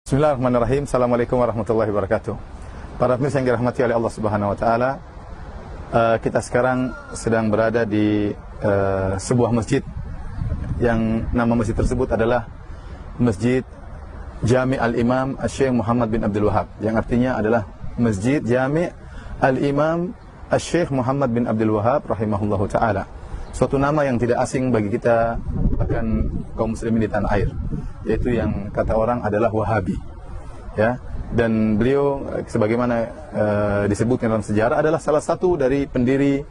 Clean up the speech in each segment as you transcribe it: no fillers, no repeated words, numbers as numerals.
Bismillahirrahmanirrahim. Assalamualaikum warahmatullahi wabarakatuh. Para pemirsa yang dirahmati oleh Allah Subhanahu wa taala, kita sekarang sedang berada di sebuah masjid yang nama masjid tersebut adalah Masjid Jami' Al-Imam Syekh Muhammad bin Abdul Wahab, yang artinya adalah Masjid Jami' Al-Imam Syekh Muhammad bin Abdul Wahab rahimahullahu taala. Suatu nama yang tidak asing bagi kita bahkan kaum muslimin di tanah air, yaitu yang kata orang adalah Wahabi, ya. Dan beliau sebagaimana disebutkan dalam sejarah adalah salah satu dari pendiri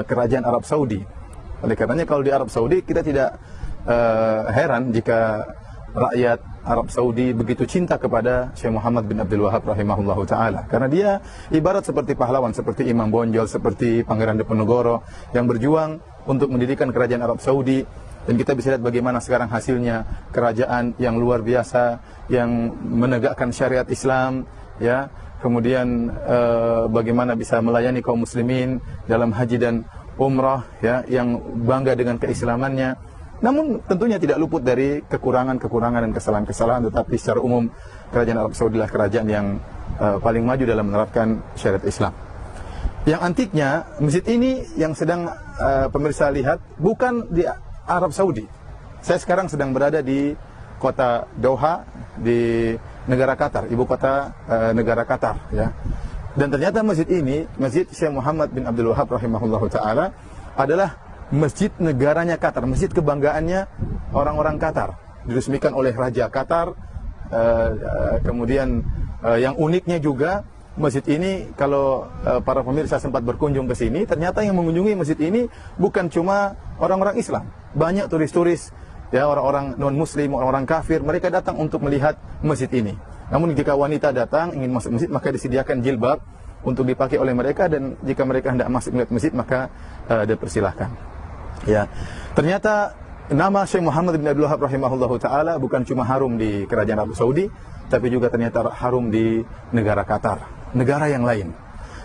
kerajaan Arab Saudi. Oleh karenanya kalau di Arab Saudi kita tidak heran jika rakyat Arab Saudi begitu cinta kepada Syekh Muhammad bin Abdul Wahab rahimahullahu taala, karena dia ibarat seperti pahlawan, seperti Imam Bonjol, seperti Pangeran Diponegoro yang berjuang untuk mendirikan kerajaan Arab Saudi. Dan kita bisa lihat bagaimana sekarang hasilnya, kerajaan yang luar biasa yang menegakkan syariat Islam, ya. Kemudian bagaimana bisa melayani kaum muslimin dalam haji dan umrah, ya, yang bangga dengan keislamannya. Namun tentunya tidak luput dari kekurangan-kekurangan dan kesalahan-kesalahan, tetapi secara umum kerajaan Arab Saudi adalah kerajaan yang paling maju dalam menerapkan syariat Islam. Yang antiknya, masjid ini yang sedang pemirsa lihat bukan di Arab Saudi. Saya sekarang sedang berada di kota Doha, di negara Qatar, ibu kota negara Qatar, ya. Dan ternyata masjid ini, Masjid Syekh Muhammad bin Abdul Wahab rahimahullahu taala, adalah masjid negaranya Qatar, masjid kebanggaannya orang-orang Qatar, diresmikan oleh Raja Qatar. Kemudian yang uniknya juga, masjid ini kalau para pemirsa sempat berkunjung ke sini, ternyata yang mengunjungi masjid ini bukan cuma orang-orang Islam, banyak turis-turis, ya, orang-orang non-muslim, orang-orang kafir, mereka datang untuk melihat masjid ini. Namun jika wanita datang ingin masuk masjid, maka disediakan jilbab untuk dipakai oleh mereka, dan jika mereka hendak masuk melihat masjid, maka dipersilahkan. Ya, ternyata nama Syekh Muhammad bin Abdul Wahab rahimahullahu taala bukan cuma harum di kerajaan Arab Saudi, tapi juga ternyata harum di negara Qatar, negara yang lain.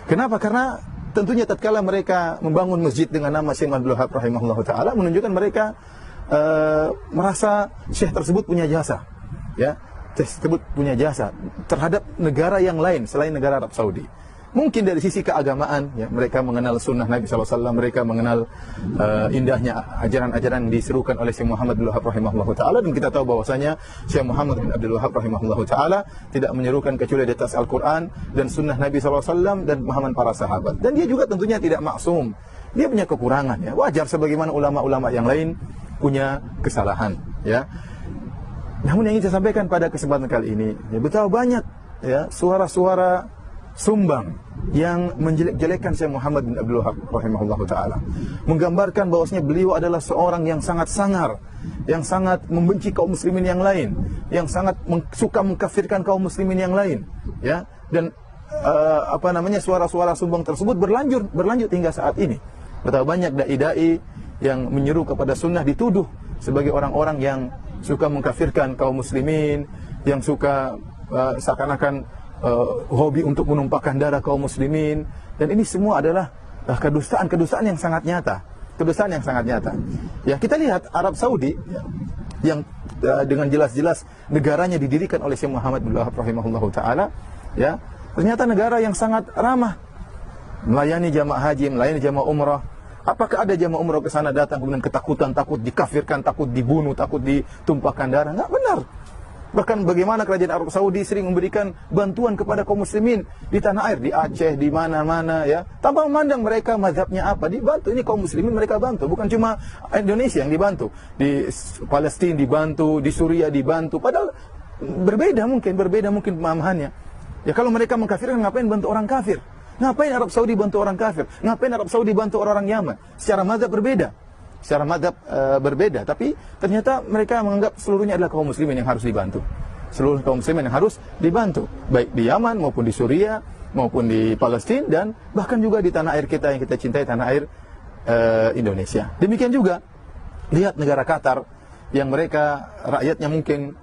Kenapa? Karena tentunya tatkala mereka membangun masjid dengan nama Syekh Abdul Wahab rahimahullahu taala, menunjukkan mereka merasa Syekh tersebut punya jasa, ya. Syekh tersebut punya jasa terhadap negara yang lain selain negara Arab Saudi. Mungkin dari sisi keagamaan, ya, mereka mengenal sunnah Nabi SAW, mereka mengenal indahnya ajaran-ajaran yang diserukan oleh Syekh Muhammad bin Wahab rahimahullahu taala, dan kita tahu bahwasanya Syekh Muhammad bin Abdul Wahab rahimahullahu taala tidak menyerukan kecuali di atas Al-Quran dan sunnah Nabi SAW dan pemahaman para sahabat. Dan dia juga tentunya tidak maksum, dia punya kekurangan, ya. Wajar sebagaimana ulama-ulama yang lain punya kesalahan, ya. Namun yang ingin saya sampaikan pada kesempatan kali ini, ya, betapa banyak, ya, suara-suara sumbang yang menjelek-jelekkan Syekh Muhammad bin Abdul Wahab rahimahullahu taala, menggambarkan bahwasanya beliau adalah seorang yang sangat sangar, yang sangat membenci kaum muslimin yang lain, yang sangat suka mengkafirkan kaum muslimin yang lain, ya. Dan suara-suara sumbang tersebut berlanjut hingga saat ini. Betapa banyak dai-dai yang menyeru kepada sunnah dituduh sebagai orang-orang yang suka mengkafirkan kaum muslimin, yang suka seakan-akan hobi untuk menumpahkan darah kaum muslimin. Dan ini semua adalah kedustaan yang sangat nyata, kedustaan yang sangat nyata. Ya, kita lihat Arab Saudi, ya, yang dengan jelas-jelas negaranya didirikan oleh Syekh Muhammad bin Wahab rahimahullahu taala, ya, ternyata negara yang sangat ramah, melayani jamaah haji, melayani jamaah umrah. Apakah ada jamaah umrah ke sana datang kemudian ketakutan, takut dikafirkan, takut dibunuh, takut ditumpahkan darah? Enggak benar. Bahkan bagaimana kerajaan Arab Saudi sering memberikan bantuan kepada kaum muslimin di tanah air, di Aceh, di mana-mana, ya, tanpa memandang mereka mazhabnya apa, dibantu. Ini kaum muslimin mereka bantu, bukan cuma Indonesia yang dibantu, di Palestina dibantu, di Suriah dibantu. Padahal berbeda mungkin pemahamannya. Ya, kalau mereka mengkafirkan, ngapain bantu orang kafir? Ngapain Arab Saudi bantu orang kafir? Ngapain Arab Saudi bantu orang Yaman? Secara mazhab berbeda. Secara madhab berbeda, tapi ternyata mereka menganggap seluruhnya adalah kaum muslimin yang harus dibantu. Seluruh kaum muslimin yang harus dibantu, baik di Yaman maupun di Suriah maupun di Palestina, dan bahkan juga di tanah air kita yang kita cintai, tanah air Indonesia. Demikian juga lihat negara Qatar yang mereka rakyatnya mungkin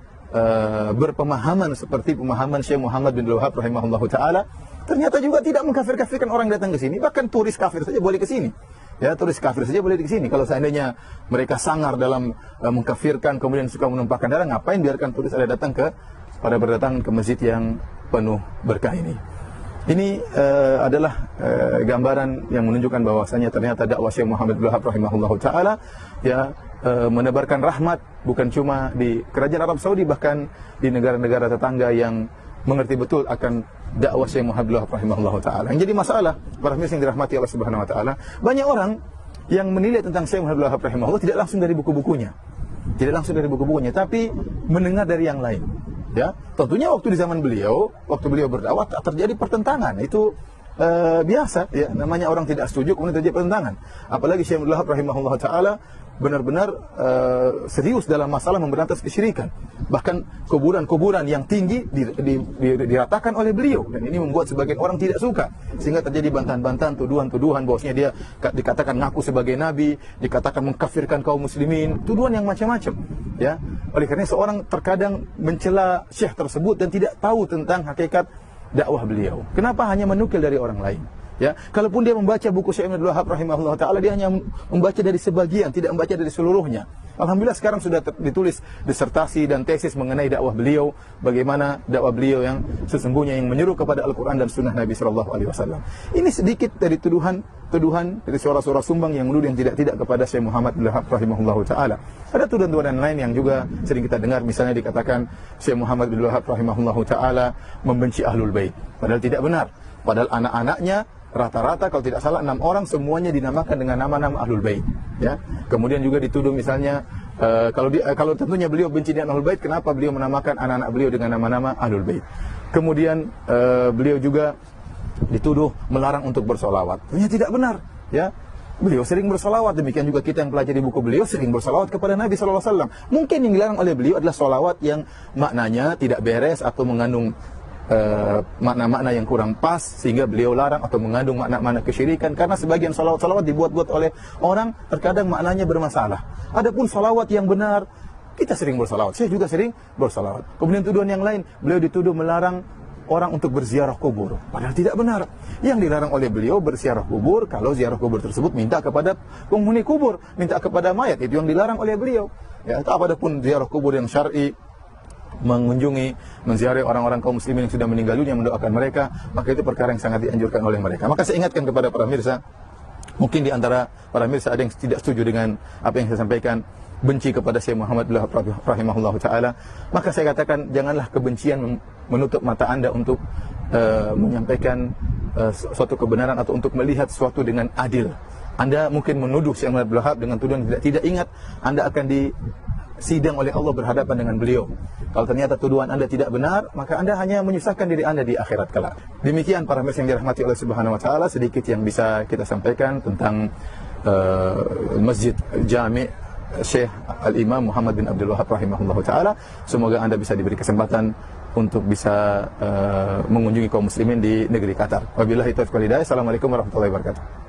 berpemahaman seperti pemahaman Syekh Muhammad bin Wahab rahimahullahu taala, ternyata juga tidak mengkafir-kafirkan orang datang ke sini, bahkan turis kafir saja boleh ke sini. Ya, turis kafir saja boleh di sini. Kalau seandainya mereka sangar dalam mengkafirkan, kemudian suka menumpahkan darah, ngapain biarkan turis ada datang ke pada berdatangan ke masjid yang penuh berkah ini. Ini adalah gambaran yang menunjukkan bahwasanya ternyata dakwah Syekh Muhammad Abdul Wahab rahimahullahu taala ya menebarkan rahmat bukan cuma di kerajaan Arab Saudi, bahkan di negara-negara tetangga yang mengerti betul akan dakwah Syekh Muhammad Abdul Wahab rahimahullahu taala. Yang jadi masalah para pemirsa yang dirahmati Allah Subhanahu wa taala, banyak orang yang menilai tentang Syekh Muhammad Abdul Wahab rahimahullah tidak langsung dari buku-bukunya. Tidak langsung dari buku-bukunya, tapi mendengar dari yang lain. Ya, tentunya waktu di zaman beliau, waktu beliau berdakwah terjadi pertentangan. Itu biasa, ya, namanya orang tidak setuju kemudian terjadi pertentangan. Apalagi Syekh Abdul Wahab rahimahullah taala benar-benar serius dalam masalah memberantas kesyirikan. Bahkan kuburan-kuburan yang tinggi diratakan oleh beliau, dan ini membuat sebagian orang tidak suka, sehingga terjadi bantahan-bantahan, tuduhan-tuduhan bahwasanya dia dikatakan ngaku sebagai nabi, dikatakan mengkafirkan kaum muslimin, tuduhan yang macam-macam. Ya, oleh karena seorang terkadang mencela syekh tersebut dan tidak tahu tentang hakikat dakwah beliau. Kenapa hanya menukil dari orang lain? Ya, kalaupun dia membaca buku Syekh Abdul Wahab rahimahullah taala, dia hanya membaca dari sebagian, tidak membaca dari seluruhnya. Alhamdulillah sekarang sudah ditulis disertasi dan tesis mengenai dakwah beliau, bagaimana dakwah beliau yang sesungguhnya yang menyeru kepada Al-Qur'an dan sunnah Nabi sallallahu alaihi wasallam. Ini sedikit dari tuduhan dari suara-suara sumbang yang menuduh yang tidak kepada Syekh Muhammad Abdul Wahab rahimahullah taala. Ada tuduhan-tuduhan lain yang juga sering kita dengar, misalnya dikatakan Syekh Muhammad Abdul Wahab rahimahullah taala membenci Ahlul Bait. Padahal tidak benar. Padahal anak-anaknya rata-rata kalau tidak salah 6 orang semuanya dinamakan dengan nama-nama Ahlul Bait, ya. Kemudian juga dituduh misalnya kalau tentunya beliau benci dengan Ahlul Bait, kenapa beliau menamakan anak-anak beliau dengan nama-nama Ahlul Bait? Kemudian beliau juga dituduh melarang untuk bersolawat. Tentunya tidak benar, ya. Beliau sering bersolawat, demikian juga kita yang pelajari buku beliau sering bersolawat kepada Nabi sallallahu alaihi wasallam. Mungkin yang dilarang oleh beliau adalah solawat yang maknanya tidak beres atau mengandung makna-makna yang kurang pas, sehingga beliau larang, atau mengandung makna-makna kesyirikan, karena sebagian salawat-salawat dibuat-buat oleh orang terkadang maknanya bermasalah. Adapun salawat yang benar, kita sering bersalawat, saya juga sering bersalawat. Kemudian tuduhan yang lain, beliau dituduh melarang orang untuk berziarah kubur, padahal tidak benar. Yang dilarang oleh beliau berziarah kubur kalau ziarah kubur tersebut minta kepada penghuni kubur, minta kepada mayat, itu yang dilarang oleh beliau. Ya, apapun ziarah kubur yang syar'i, mengunjungi, menziarahi orang-orang kaum muslimin yang sudah meninggal dunia, mendoakan mereka, maka itu perkara yang sangat dianjurkan oleh mereka. Maka saya ingatkan kepada para pemirsa, mungkin di antara para pemirsa ada yang tidak setuju dengan apa yang saya sampaikan, benci kepada Syekh Muhammad Abdul Wahab rahimahullah taala, maka saya katakan janganlah kebencian menutup mata Anda untuk menyampaikan suatu kebenaran atau untuk melihat sesuatu dengan adil. Anda mungkin menuduh Syekh Muhammad Abdul Wahab dengan tuduhan tidak ingat, Anda akan sidang oleh Allah berhadapan dengan beliau. Kalau ternyata tuduhan Anda tidak benar, maka Anda hanya menyusahkan diri Anda di akhirat kelak. Demikian para pemirsa yang dirahmati Allah Subhanahu wa taala, sedikit yang bisa kita sampaikan tentang Masjid Jami' Syekh Al-Imam Muhammad bin Abdul Wahab rahimahullah taala. Semoga Anda bisa diberi kesempatan untuk bisa mengunjungi kaum muslimin di negeri Qatar. Wabillahi taufiq wal hidayah. Assalamualaikum warahmatullahi wabarakatuh.